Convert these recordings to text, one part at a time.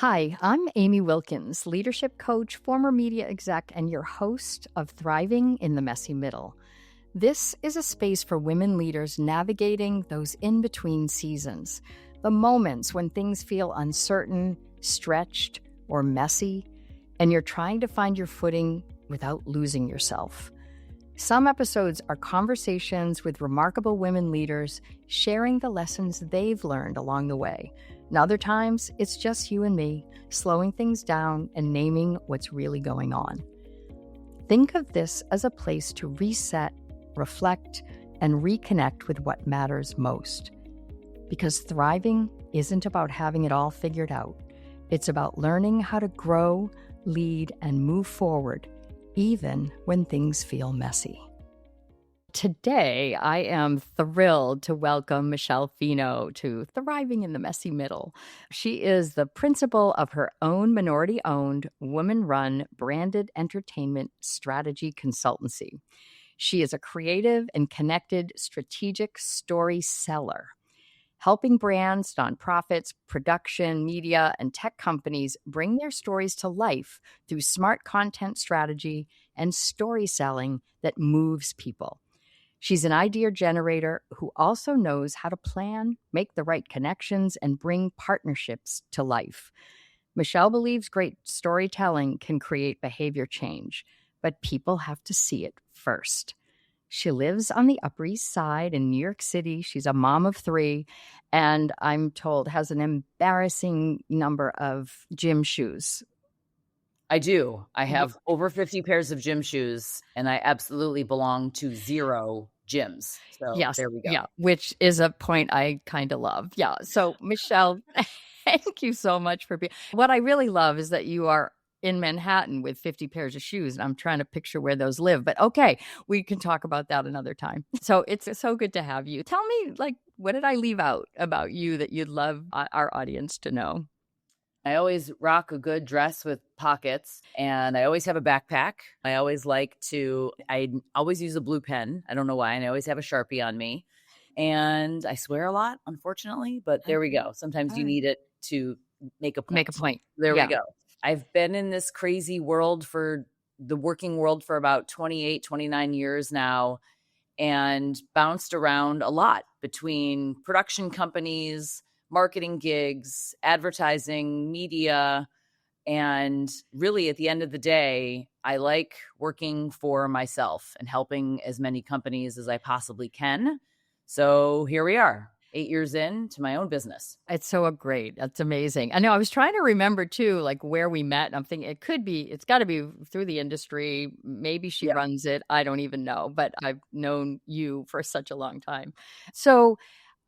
Hi, I'm Amy Wilkins, leadership coach, former media exec, and your host of Thriving in the Messy Middle. This is a space for women leaders navigating those in-between seasons, the moments when things feel uncertain, stretched, or messy, and you're trying to find your footing without losing yourself. Some episodes are conversations with remarkable women leaders sharing the lessons they've learned along the way. And other times, it's just you and me, slowing things down and naming what's really going on. Think of this as a place to reset, reflect, and reconnect with what matters most. Because thriving isn't about having it all figured out. It's about learning how to grow, lead, and move forward, even when things feel messy. Today, I am thrilled to welcome Michele Fino to Thriving in the Messy Middle. She is the principal of her own minority-owned, woman-run, branded entertainment strategy consultancy. She is a creative and connected strategic storyteller, helping brands, nonprofits, production, media, and tech companies bring their stories to life through smart content strategy and story selling that moves people. She's an idea generator who also knows how to plan, make the right connections, and bring partnerships to life. Michele believes great storytelling can create behavior change, but people have to see it first. She lives on the Upper East Side in New York City. She's a mom of 3, and I'm told has an embarrassing number of gym shoes. I do. I have over 50 pairs of gym shoes, and I absolutely belong to 0 gyms. So Yes, there we go. yeah, which is a point I kind of love. Yeah. So Michele, thank you so much for being. What I really love is that you are in Manhattan with 50 pairs of shoes, and I'm trying to picture where those live. But okay, we can talk about that another time. So it's so good to have you. Tell me, what did I leave out about you that you'd love our audience to know? I always rock a good dress with pockets, and I always have a backpack. I always use a blue pen. I don't know why. And I always have a Sharpie on me. And I swear a lot, unfortunately, but there we go. Sometimes you need it to make a point. Make a point. There we go. I've been in this crazy world the working world for about 28, 29 years now, and bounced around a lot between production companies, marketing gigs, advertising, media. And really, at the end of the day, I like working for myself and helping as many companies as I possibly can. So here we are, 8 years into my own business. It's so great. That's amazing. I know I was trying to remember too, where we met. I'm thinking it's got to be through the industry. Maybe she runs it. I don't even know, but I've known you for such a long time. So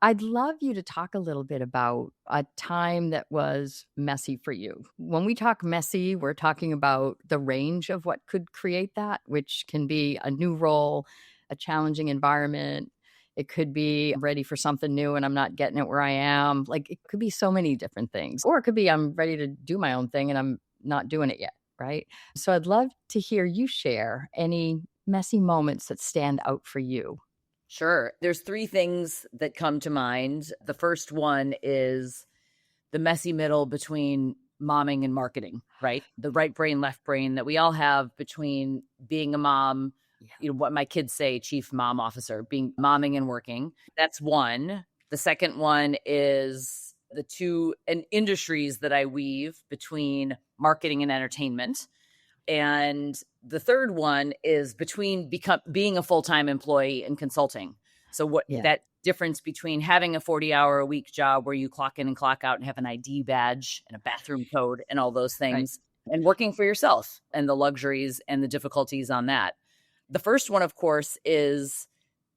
I'd love you to talk a little bit about a time that was messy for you. When we talk messy, we're talking about the range of what could create that, which can be a new role, a challenging environment. It could be I'm ready for something new and I'm not getting it where I am. It could be so many different things. Or it could be I'm ready to do my own thing and I'm not doing it yet, right? So I'd love to hear you share any messy moments that stand out for you. Sure. There's 3 things that come to mind. The first one is the messy middle between momming and marketing, right? The right brain, left brain that we all have between being a mom, what my kids say, chief mom officer, being momming and working. That's one. The second one is the 2 industries that I weave between marketing and entertainment. And the third one is between being a full-time employee and consulting. So that difference between having a 40-hour-a-week job where you clock in and clock out and have an ID badge and a bathroom code and all those things, and working for yourself and the luxuries and the difficulties on that. The first one, of course, is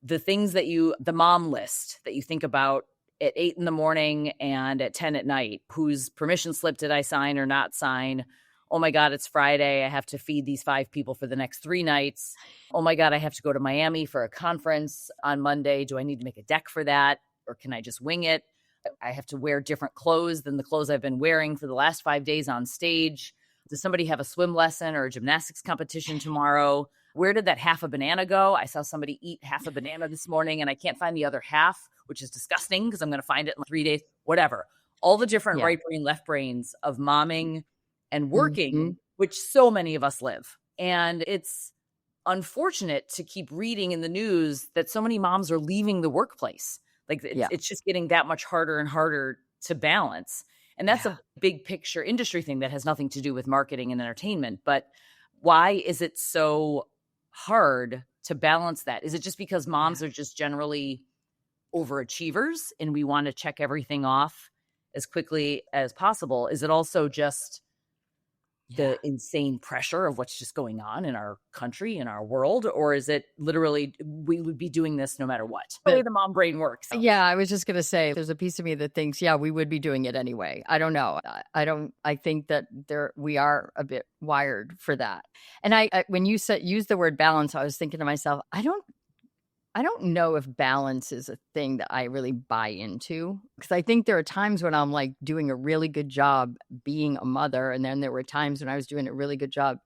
the things the mom list that you think about at 8 a.m. and at 10 p.m. Whose permission slip did I sign or not sign? Oh my God, it's Friday. I have to feed these 5 people for the next 3 nights. Oh my God, I have to go to Miami for a conference on Monday. Do I need to make a deck for that? Or can I just wing it? I have to wear different clothes than the clothes I've been wearing for the last 5 days on stage. Does somebody have a swim lesson or a gymnastics competition tomorrow? Where did that half a banana go? I saw somebody eat half a banana this morning and I can't find the other half, which is disgusting because I'm going to find it in 3 days, whatever. all the different Yeah. right brain, left brains of momming and working, Mm-hmm. which so many of us live. And it's unfortunate to keep reading in the news that so many moms are leaving the workplace. Like Yeah. it's just getting that much harder and harder to balance. And that's Yeah. a big picture industry thing that has nothing to do with marketing and entertainment. But why is it so hard to balance that? Is it just because moms are just generally overachievers and we want to check everything off as quickly as possible? Is it also just the insane pressure of what's just going on in our country, in our world? Or is it literally we would be doing this no matter what? The way the mom brain works. Yeah, I was just going to say there's a piece of me that thinks, yeah, we would be doing it anyway. I don't know. I think that we are a bit wired for that. And I when you use the word balance, I was thinking to myself, I don't know if balance is a thing that I really buy into, because I think there are times when I'm like doing a really good job being a mother. And then there were times when I was doing a really good job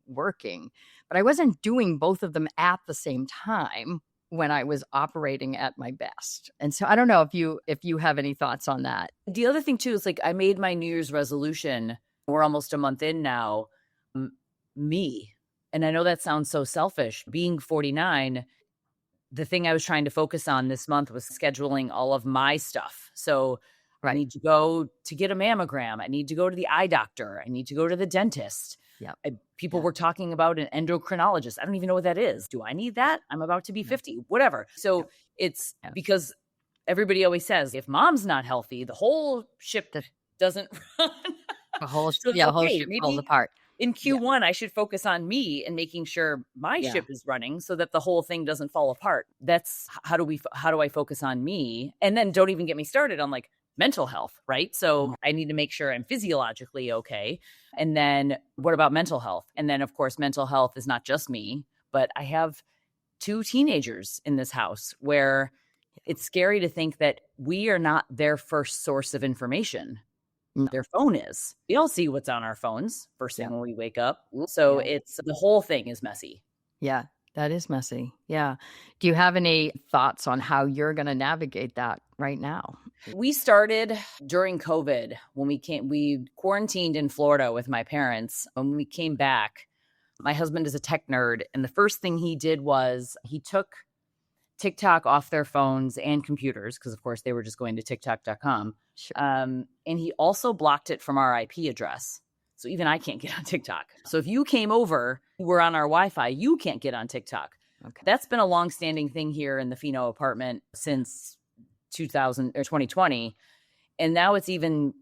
working, but I wasn't doing both of them at the same time when I was operating at my best. And so I don't know if you have any thoughts on that. The other thing too is like I made my New Year's resolution. We're almost a month in now. Me. And I know that sounds so selfish. Being 49, the thing I was trying to focus on this month was scheduling all of my stuff. So I need to go to get a mammogram. I need to go to the eye doctor. I need to go to the dentist. Yeah. People were talking about an endocrinologist. I don't even know what that is. Do I need that? I'm about to be 50, whatever. So it's because everybody always says if mom's not healthy, the whole ship doesn't run. The whole, so whole ship falls apart. In Q1, I should focus on me and making sure my ship is running so that the whole thing doesn't fall apart. That's how do I focus on me? And then don't even get me started on like mental health, right? So I need to make sure I'm physiologically okay. And then what about mental health? And then of course, mental health is not just me, but I have 2 teenagers in this house where it's scary to think that we are not their first source of information. Their phone is. We all see what's on our phones first thing when we wake up. So it's the whole thing is messy. Yeah, that is messy. Yeah. Do you have any thoughts on how you're going to navigate that right now? We started during COVID when we quarantined in Florida with my parents. When we came back, my husband is a tech nerd. And the first thing he did was he took TikTok off their phones and computers, because of course they were just going to TikTok.com. Sure. And he also blocked it from our IP address. So even I can't get on TikTok. So if you came over, we're on our Wi-Fi, you can't get on TikTok. Okay. That's been a long-standing thing here in the Fino apartment since 2020. And now it's even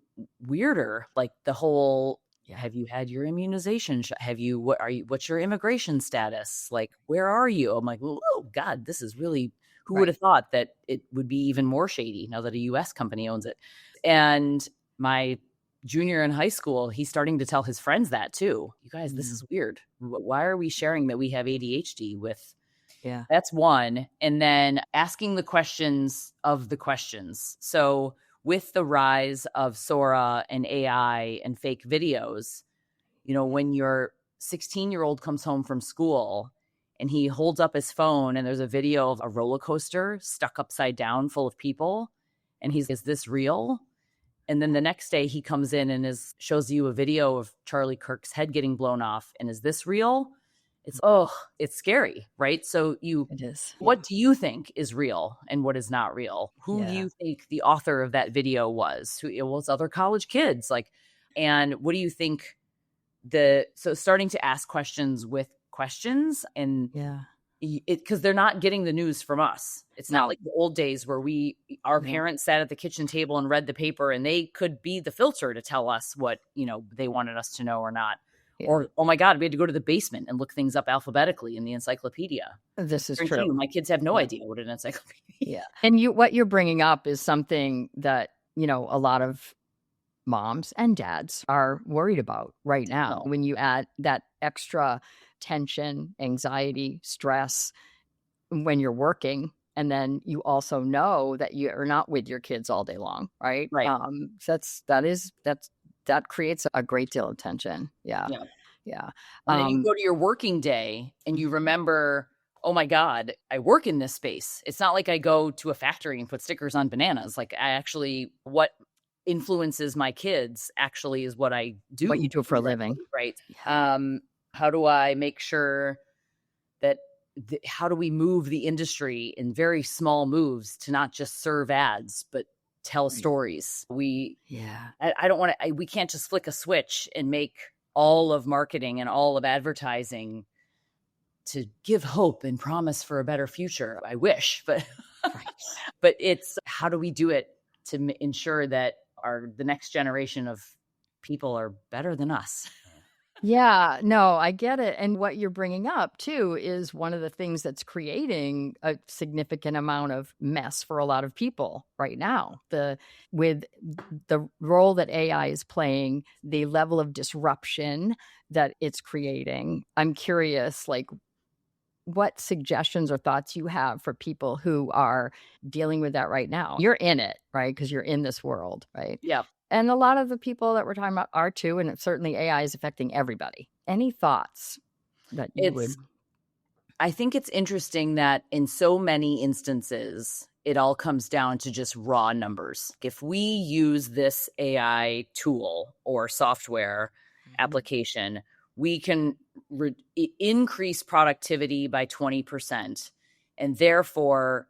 weirder. Like the whole, have you had your immunization? What's your immigration status? Like, where are you? I'm like, oh God, this is really, who would have thought that it would be even more shady now that a US company owns it? And my junior in high school, he's starting to tell his friends that too. You guys, this is weird. Why are we sharing that we have ADHD with? Yeah. That's one. And then asking the questions of the questions. So with the rise of Sora and AI and fake videos, when your 16-year-old comes home from school and he holds up his phone and there's a video of a roller coaster stuck upside down full of people, and is this real? And then the next day he comes in and shows you a video of Charlie Kirk's head getting blown off. And is this real? It's scary, right? So it is. What do you think is real and what is not real? Who do you think the author of that video was? It's other college kids. And what do you think so starting to ask questions with questions and because they're not getting the news from us. It's not like the old days where our parents sat at the kitchen table and read the paper and they could be the filter to tell us what, they wanted us to know or not. Yeah. Or, oh my God, we had to go to the basement and look things up alphabetically in the encyclopedia. This is true. My kids have no idea what an encyclopedia is. Yeah. And what you're bringing up is something that, a lot of moms and dads are worried about right now. When you add that extra tension, anxiety, stress when you're working, and then you also know that you're not with your kids all day long, right? Right. That creates a great deal of tension. Yeah. And then you go to your working day and you remember, oh my God, I work in this space. It's not like I go to a factory and put stickers on bananas. Like what influences my kids actually is what I do. What you do for a living. Right. Yeah. How do I make sure that how do we move the industry in very small moves to not just serve ads, but tell stories? I don't want to, we can't just flick a switch and make all of marketing and all of advertising to give hope and promise for a better future. I wish, but, but it's how do we do it to ensure that the next generation of people are better than us? Yeah, no, I get it. And what you're bringing up too is one of the things that's creating a significant amount of mess for a lot of people right now. With the role that AI is playing, the level of disruption that it's creating. I'm curious, like, what suggestions or thoughts you have for people who are dealing with that right now. You're in it, right? Because you're in this world, right? Yeah. And a lot of the people that we're talking about are too, and certainly AI is affecting everybody. Any thoughts that you would? I think it's interesting that in so many instances, it all comes down to just raw numbers. If we use this AI tool or software application, we can increase productivity by 20% and therefore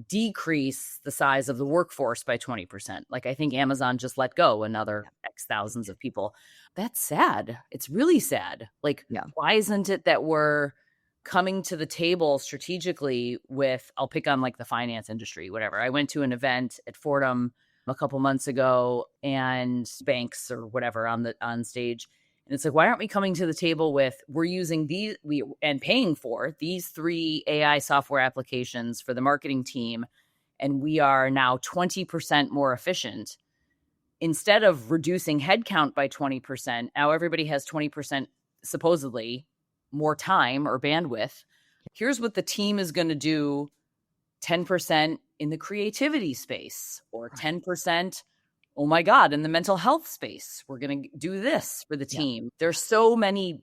decrease the size of the workforce by 20%. Like I think Amazon just let go another X thousands of people. That's sad. It's really sad. Like, why isn't it that we're coming to the table strategically with, I'll pick on like the finance industry, whatever. I went to an event at Fordham a couple months ago and banks or whatever on stage. And it's like, why aren't we coming to the table with, we're using and paying for these 3 AI software applications for the marketing team, and we are now 20% more efficient. Instead of reducing headcount by 20%, now everybody has 20% supposedly more time or bandwidth. Here's what the team is going to do: 10% in the creativity space, or 10%, oh my God, in the mental health space. We're going to do this for the team. There's so many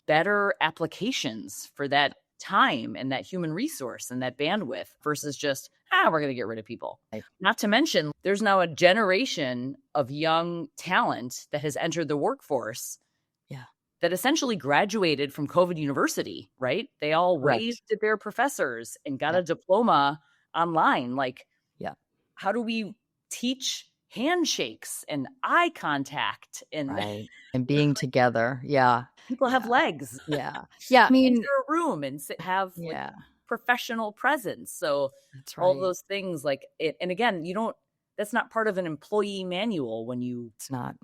better applications for that time and that human resource and that bandwidth versus just, we're going to get rid of people. Not to mention, there's now a generation of young talent that has entered the workforce that essentially graduated from COVID University, right? They all waved at their professors and got a diploma online. Like, how do we teach handshakes and eye contact and being together? People have legs. I mean, enter a room and have like professional presence. So all those things, like it, and again, that's not part of an employee manual when you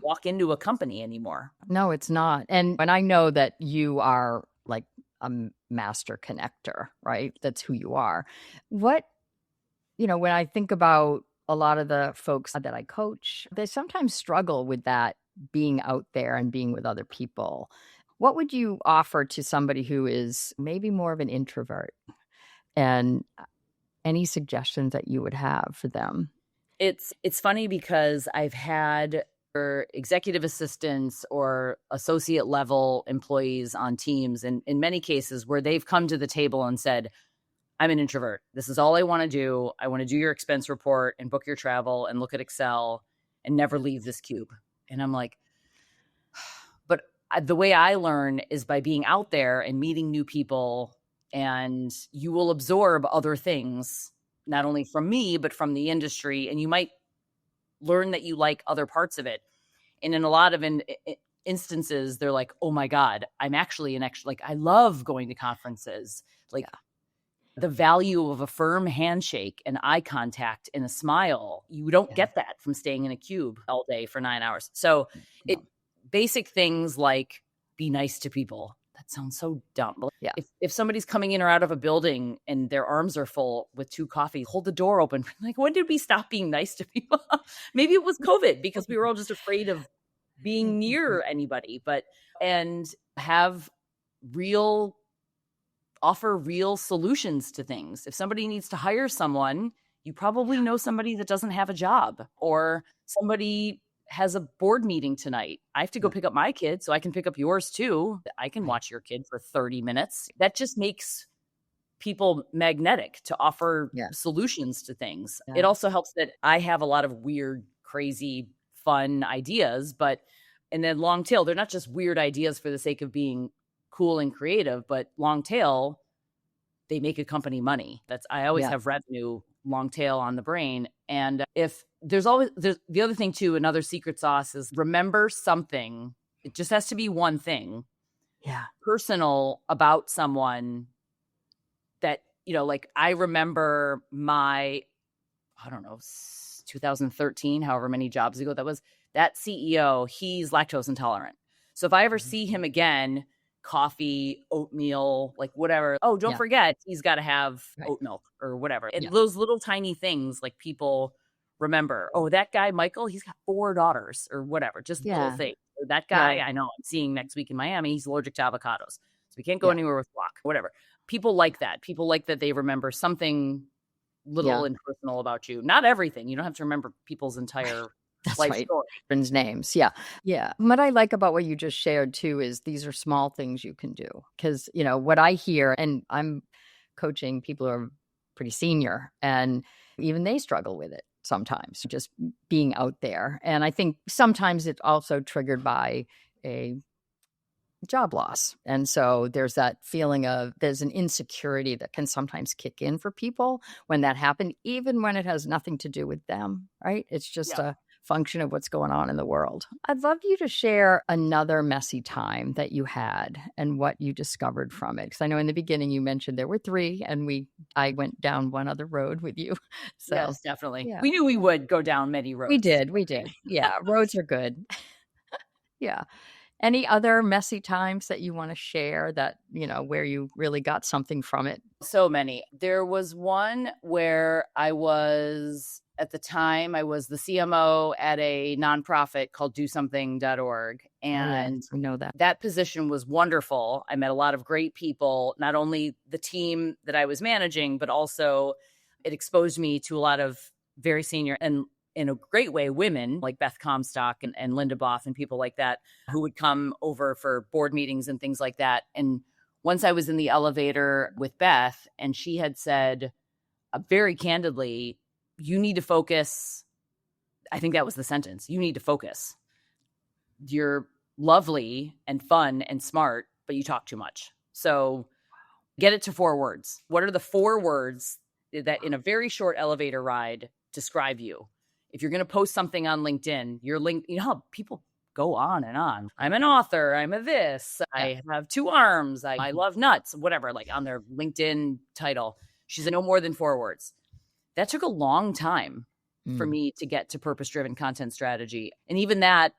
walk into a company anymore. No, it's not. And I know that you are like a master connector, right? That's who you are. When I think about a lot of the folks that I coach, they sometimes struggle with that, being out there and being with other people. What would you offer to somebody who is maybe more of an introvert, and any suggestions that you would have for them? It's funny because I've had executive assistants or associate level employees on teams, and in many cases where they've come to the table and said, I'm an introvert. This is all I want to do. I want to do your expense report and book your travel and look at Excel and never leave this cube. And I'm like, but the way I learn is by being out there and meeting new people, and you will absorb other things, not only from me, but from the industry. And you might learn that you like other parts of it. And in a lot of instances, they're like, oh my God, I'm actually like, I love going to conferences. Like the value of a firm handshake and eye contact and a smile, you don't get that from staying in a cube all day for 9 hours. So basic things like be nice to people. That sounds so dumb. But if somebody's coming in or out of a building and their arms are full with 2 coffees, hold the door open. Like, when did we stop being nice to people? Maybe it was COVID because we were all just afraid of being near anybody, and offer real solutions to things. If somebody needs to hire someone, you probably know somebody that doesn't have a job, or somebody has a board meeting tonight. I have to go pick up my kid, so I can pick up yours too. I can watch your kid for 30 minutes. That just makes people magnetic to offer solutions to things. It also helps that I have a lot of weird, crazy fun ideas, and then long tail, they're not just weird ideas for the sake of being cool and creative, but long tail, they make a company money. I always have revenue long tail on the brain. And if there's the other thing too, another secret sauce is remember something. It just has to be one thing. Yeah. Personal about someone that, like I remember my, I don't know, 2013, however many jobs ago that was, that CEO, he's lactose intolerant. So if I ever see him again, coffee, oatmeal, like whatever. Oh, don't forget, he's got to have oat milk or whatever. And those little tiny things, like people remember, oh, that guy, Michael, he's got 4 daughters or whatever, just little things. Or that guy, I know I'm seeing next week in Miami, he's allergic to avocados. So we can't go anywhere with guac, whatever. People like that. People like that they remember something little and personal about you. Not everything. You don't have to remember people's entire life story. Friends' names. Yeah. Yeah. What I like about what you just shared too is these are small things you can do. Because, what I hear, and I'm coaching people who are pretty senior, and even they struggle with it sometimes, just being out there. And I think sometimes it's also triggered by a job loss. And so there's that feeling of, there's an insecurity that can sometimes kick in for people when that happened, even when it has nothing to do with them, right? It's just a function of what's going on in the world. I'd love you to share another messy time that you had and what you discovered from it. Because I know in the beginning you mentioned there were 3, and I went down one other road with you. So, yes, definitely. Yeah. We knew we would go down many roads. We did. Yeah, roads are good. Yeah. Any other messy times that you want to share that, where you really got something from it? So many. There was one where at the time, I was the CMO at a nonprofit called DoSomething.org. And I know that position was wonderful. I met a lot of great people, not only the team that I was managing, but also it exposed me to a lot of very senior and, in a great way, women like Beth Comstock and Linda Boff and people like that who would come over for board meetings and things like that. And once I was in the elevator with Beth, and she had said very candidly, you need to focus. I think that was the sentence. You need to focus. You're lovely and fun and smart, but you talk too much. So get it to 4 words. What are the 4 words that in a very short elevator ride describe you? If you're going to post something on LinkedIn, your link, how people go on and on. I'm an author. I'm a this. I have 2 arms. I love nuts, whatever, like on their LinkedIn title. She said no more than 4 words. That took a long time for me to get to purpose-driven content strategy. And even that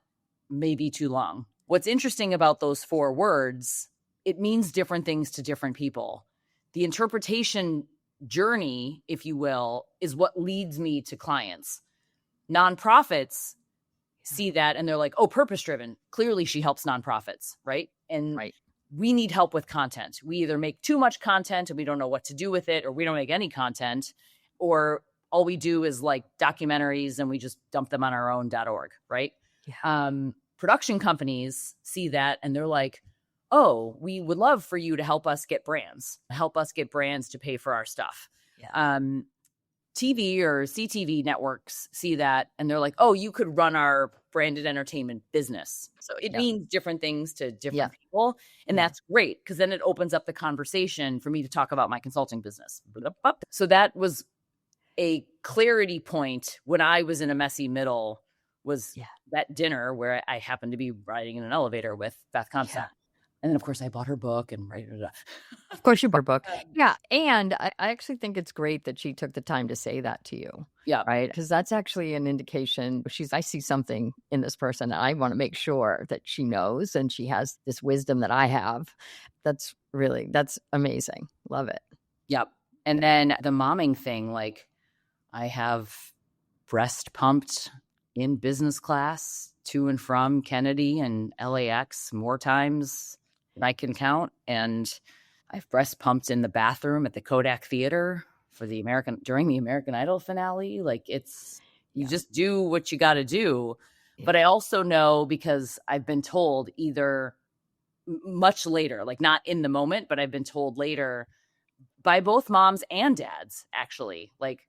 may be too long. What's interesting about those 4 words, it means different things to different people. The interpretation journey, if you will, is what leads me to clients. Nonprofits see that and they're like, oh, purpose-driven. Clearly she helps nonprofits, right? And we need help with content. We either make too much content and we don't know what to do with it, or we don't make any content, or all we do is like documentaries and we just dump them on our own.org, right? Yeah. Production companies see that and they're like, oh, we would love for you to help us get brands to pay for our stuff. Yeah. TV or CTV networks see that and they're like, oh, you could run our branded entertainment business. So it means different things to different people. And that's great because then it opens up the conversation for me to talk about my consulting business. So that was a clarity point when I was in a messy middle, was that dinner where I happened to be riding in an elevator with Beth Comstock. And then, of course, I bought her book and Of course, you bought her book. Yeah. And I actually think it's great that she took the time to say that to you. Yeah. Right. Because that's actually an indication. I see something in this person. And I want to make sure that she knows and she has this wisdom that I have. That's amazing. Love it. Yep. And then the momming thing, like I have breast pumped in business class to and from Kennedy and LAX more times than I can count. And I've breast pumped in the bathroom at the Kodak Theater during the American Idol finale. Like you just do what you got to do. Yeah. But I also know, because I've been told either much later, like not in the moment, but I've been told later by both moms and dads, actually, like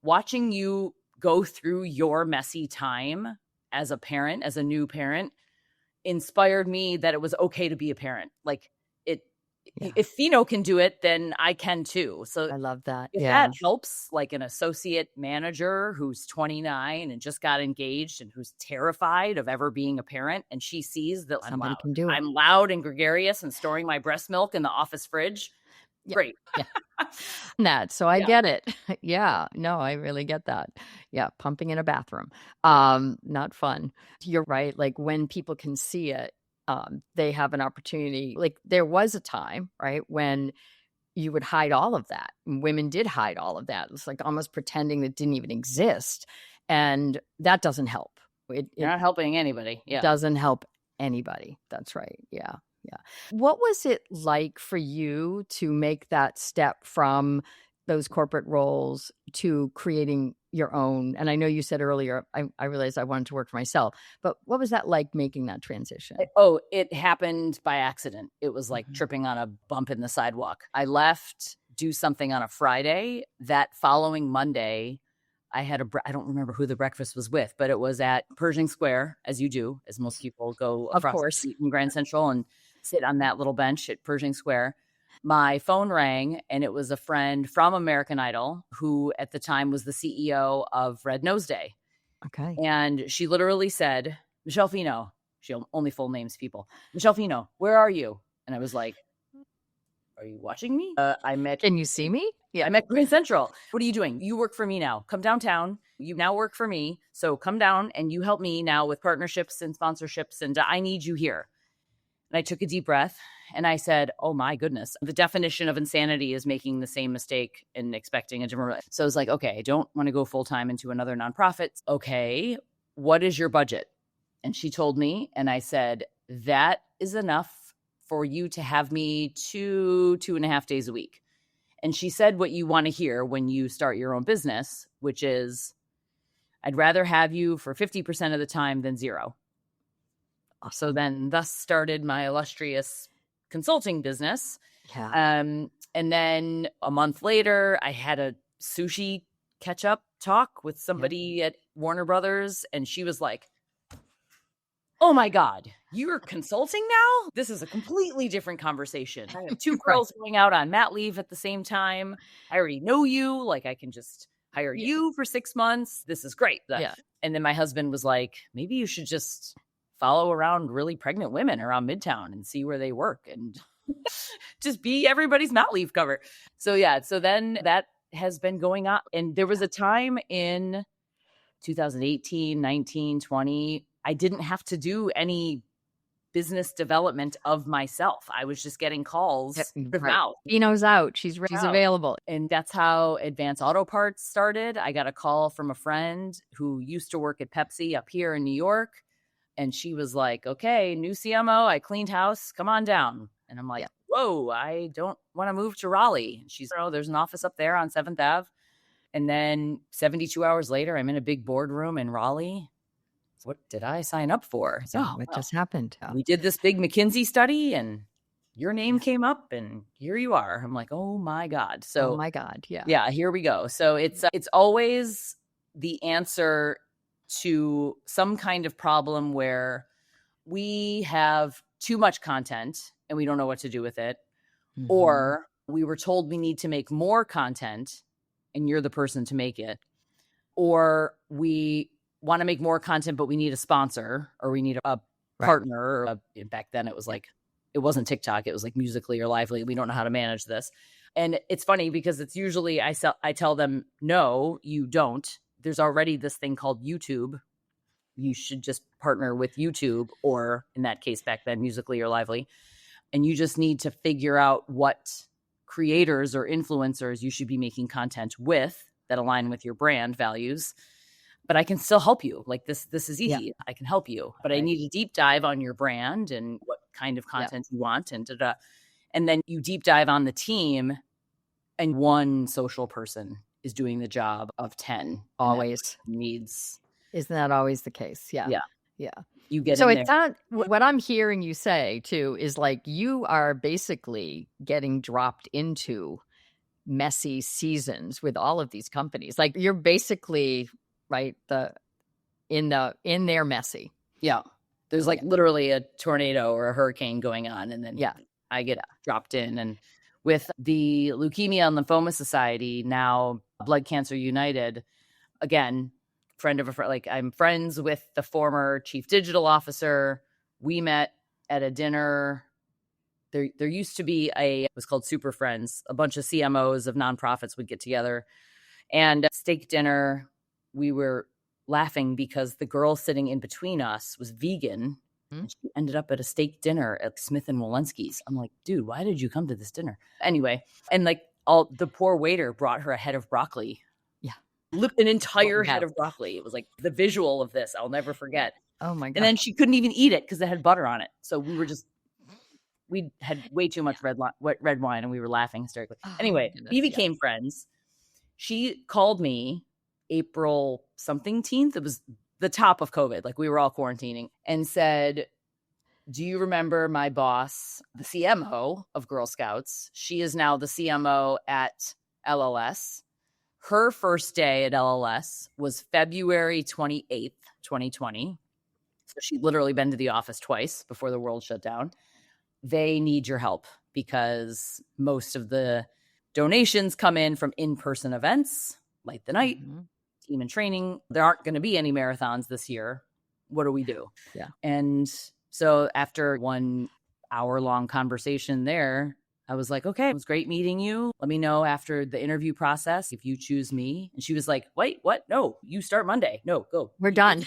watching you go through your messy time as a parent, as a new parent, inspired me that it was okay to be a parent. Like if Fino can do it, then I can too. So I love that. if that helps, like an associate manager who's 29 and just got engaged and who's terrified of ever being a parent, and she sees that Somebody can do it. I'm loud and gregarious and storing my breast milk in the office fridge. Great. So I get it. No, I really get that. Pumping in a bathroom. Not fun. You're right. Like when people can see it, they have an opportunity. Like there was a time, right, when you would hide all of that. Women did hide all of that. It's like almost pretending that didn't even exist. And that doesn't help. You're not helping anybody. It doesn't help anybody. That's right. Yeah. What was it like for you to make that step from those corporate roles to creating your own? And I know you said earlier, I realized I wanted to work for myself, but what was that like making that transition? It happened by accident. It was like tripping on a bump in the sidewalk. I left, do something on a Friday. That following Monday, I had I don't remember who the breakfast was with, but it was at Pershing Square, as you do, as most people go across the street in Grand Central and sit on that little bench at Pershing Square. My phone rang, and it was a friend from American Idol who at the time was the CEO of Red Nose Day. Okay. And she literally said, Michele Fino, she only full names people. Michele Fino, where are you? And I was like, are you watching me? Can you see me? Yeah. I'm at Grand Central. What are you doing? You work for me now. Come downtown. You now work for me. So come down and you help me now with partnerships and sponsorships. And I need you here. And I took a deep breath and I said, oh my goodness, the definition of insanity is making the same mistake and expecting a different. So I was like, okay, I don't want to go full time into another nonprofit. Okay, what is your budget? And she told me, and I said, that is enough for you to have me 2.5 days a week. And she said what you want to hear when you start your own business, which is, I'd rather have you for 50% of the time than zero. So then thus started my illustrious consulting business. And then a month later, I had a sushi catch-up talk with somebody at Warner Brothers, and she was like, oh my God, you're consulting now? This is a completely different conversation. I have 2 girls going out on mat leave at the same time. I already know you. Like I can just hire you for 6 months. This is great. And then my husband was like, maybe you should just follow around really pregnant women around Midtown and see where they work and just be everybody's mat leave cover. So then that has been going on. And there was a time in 2018, 19, 20, I didn't have to do any business development of myself. I was just getting calls. Out. Fino's out. She's available. And that's how Advanced Auto Parts started. I got a call from a friend who used to work at Pepsi up here in New York. And she was like, okay, new CMO, I cleaned house, come on down. And I'm like, whoa, I don't want to move to Raleigh. And she's, there's an office up there on 7th Ave. And then 72 hours later, I'm in a big boardroom in Raleigh. What did I sign up for? What just happened? We did this big McKinsey study and your name came up and here you are. I'm like, oh my God. So, oh my God. Here we go. So it's always the answer to some kind of problem where we have too much content and we don't know what to do with it. Or we were told we need to make more content and you're the person to make it. Or we want to make more content, but we need a sponsor or we need a partner. Or back then it was like, it wasn't TikTok. It was like Musical.ly or Lively. We don't know how to manage this. And it's funny because it's usually I tell them, no, you don't. There's already this thing called YouTube. You should just partner with YouTube or in that case back then, Musical.ly or Lively. And you just need to figure out what creators or influencers you should be making content with that align with your brand values. But I can still help you. Like this is easy. Yeah. I can help you. But I need a deep dive on your brand and what kind of content you want and da-da. And then you deep dive on the team and one social person is doing the job of 10. Always needs. Isn't that always the case? Yeah. You get so in it's there. not what I'm hearing you say too is like you are basically getting dropped into messy seasons with all of these companies. Like you're basically right in their messy. Yeah. There's like literally a tornado or a hurricane going on. And then I get dropped in. And with the Leukemia and Lymphoma Society, now Blood Cancer United, again, friend of a friend, like I'm friends with the former chief digital officer. We met at a dinner. There used to be it was called Super Friends. A bunch of CMOs of nonprofits would get together and steak dinner. We were laughing because the girl sitting in between us was vegan. And she ended up at a steak dinner at Smith and Walensky's. I'm like, dude, why did you come to this dinner? Anyway, and like the poor waiter brought her a head of broccoli. Yeah. An entire head of broccoli. It was like the visual of this. I'll never forget. Oh my God. And then she couldn't even eat it because it had butter on it. So we had way too much red wine and we were laughing hysterically. Anyway, we became friends. She called me April something 10th. It was the top of COVID. Like we were all quarantining and said, do you remember my boss, the CMO of Girl Scouts? She is now the CMO at LLS. Her first day at LLS was February 28th, 2020. So she'd literally been to the office twice before the world shut down. They need your help because most of the donations come from in-person events, Light the Night, team and training. There aren't going to be any marathons this year. What do we do? Yeah. And so after 1 hour-long conversation there, I was like, okay, it was great meeting you. Let me know after the interview process if you choose me. And she was like, wait, what? No, you start Monday. No, go. We're done.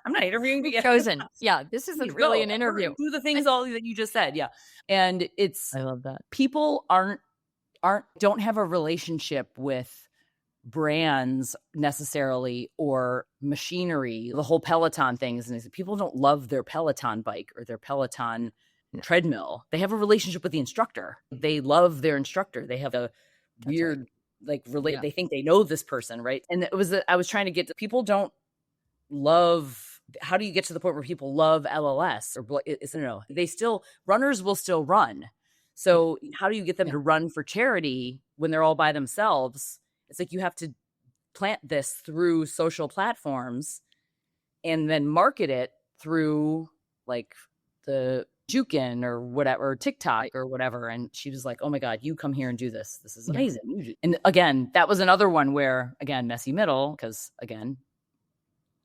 I'm not interviewing again. Chosen. Yeah, this isn't really an interview. Do the things all that you just said. Yeah. And I love that. People don't have a relationship with brands necessarily or machinery. The whole Peloton things, and people don't love their Peloton bike or their Peloton treadmill. They have a relationship with the instructor. They love their instructor. They have a weird they think they know this person, right? And I was trying to get to people don't love. How do you get to the point where people love LLS or runners will still run. So how do you get them to run for charity when they're all by themselves? It's like you have to plant this through social platforms and then market it through like the Jukin or whatever, or TikTok or whatever. And she was like, oh my God, you come here and do this. This is amazing. And again, that was another one where, again, messy middle, because again,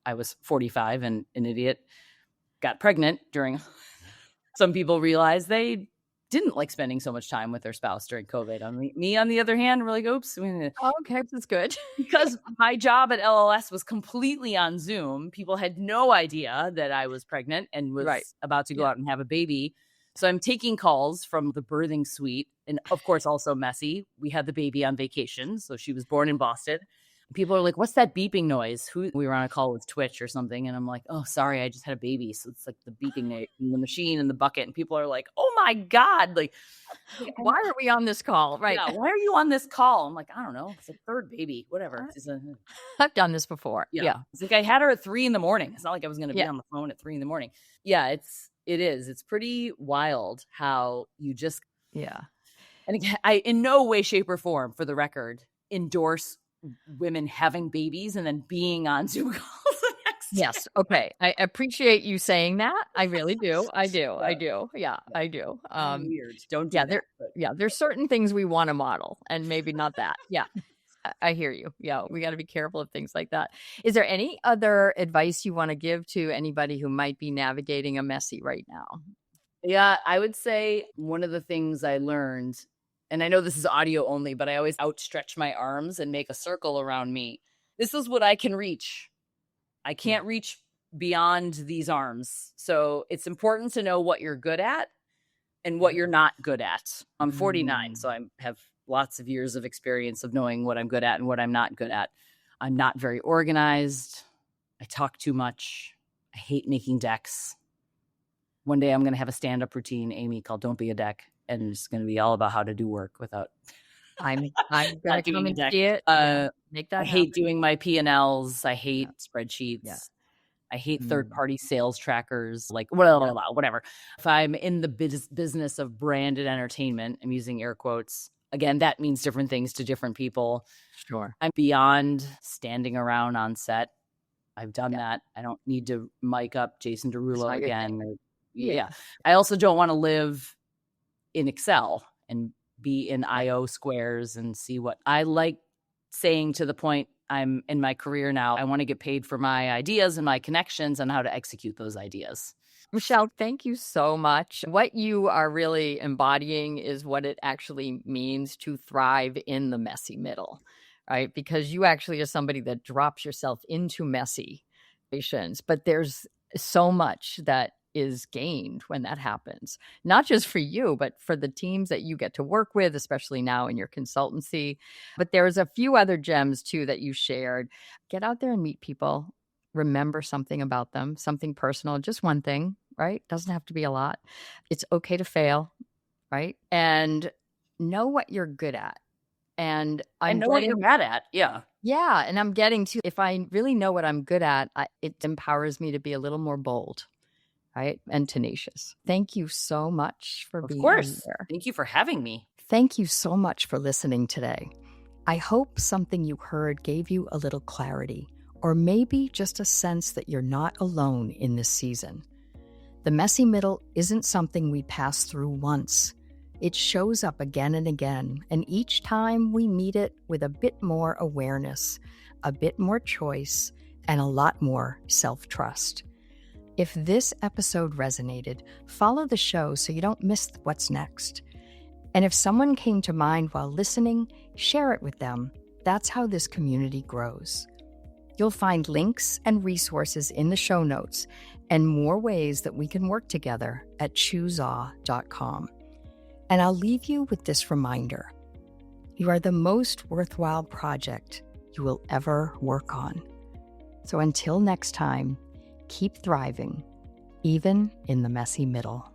I was 45 and an idiot, got pregnant during. Some people realized they didn't like spending so much time with their spouse during COVID. Me, on the other hand, were like, oops. Okay, that's good. Because my job at LLS was completely on Zoom. People had no idea that I was pregnant and was about to go out and have a baby. So I'm taking calls from the birthing suite. And of course, also messy. We had the baby on vacation. So she was born in Boston. People are like, what's that beeping noise? We were on a call with Twitch or something. And I'm like, oh, sorry, I just had a baby. So it's like the beeping in the machine and the bucket. And people are like, oh my God. Like, why are we on this call? Right. Yeah, why are you on this call? I'm like, I don't know. It's a third baby, whatever. I've done this before. Yeah. It's like I had her at 3 a.m. It's not like I was going to be on the phone at 3 a.m. Yeah, it is. It's pretty wild how you just. Yeah. And again, I, in no way, shape, or form, for the record, endorse women having babies and then being on Zoom calls the next day. Yes. Okay. I appreciate you saying that. I really do. I do. Yeah, I do. Weird. Don't do that. There's certain things we want to model and maybe not that. Yeah. I hear you. Yeah. We got to be careful of things like that. Is there any other advice you want to give to anybody who might be navigating a messy right now? Yeah, I would say one of the things I learned, and I know this is audio only, but I always outstretch my arms and make a circle around me. This is what I can reach. I can't reach beyond these arms. So it's important to know what you're good at and what you're not good at. I'm 49, so I have lots of years of experience of knowing what I'm good at and what I'm not good at. I'm not very organized. I talk too much. I hate making decks. One day I'm going to have a stand-up routine, Amy, called Don't Be a Deck. And it's going to be all about how to do work without. I'm going to come and see it. Make that. I hate doing my P&Ls. I hate spreadsheets. Yeah. I hate third-party sales trackers. Like whatever. If I'm in the business of branded entertainment, I'm using air quotes. Again, that means different things to different people. Sure. I'm beyond standing around on set I've done that. I don't need to mic up Jason Derulo again. Yeah. I also don't want to live in Excel and be in IO squares and see what I like saying. To the point I'm in my career now, I want to get paid for my ideas and my connections and how to execute those ideas. Michele, thank you so much. What you are really embodying is what it actually means to thrive in the messy middle, right? Because you actually are somebody that drops yourself into messy situations, but there's so much that is gained when that happens, not just for you, but for the teams that you get to work with, especially now in your consultancy. But there's a few other gems too that you shared. Get out there and meet people. Remember something about them, something personal, just one thing, right? Doesn't have to be a lot. It's okay to fail, right? And know what you're good at. And what you're bad at. Yeah. Yeah. And I'm getting to, if I really know what I'm good at, it empowers me to be a little more bold, right? And tenacious. Thank you so much for being here. Thank you for having me. Thank you so much for listening today. I hope something you heard gave you a little clarity, or maybe just a sense that you're not alone in this season. The messy middle isn't something we pass through once. It shows up again and again, and each time we meet it with a bit more awareness, a bit more choice, and a lot more self-trust. If this episode resonated, follow the show so you don't miss what's next. And if someone came to mind while listening, share it with them. That's how this community grows. You'll find links and resources in the show notes and more ways that we can work together at chooseaw.com. And I'll leave you with this reminder. You are the most worthwhile project you will ever work on. So until next time, keep thriving, even in the messy middle.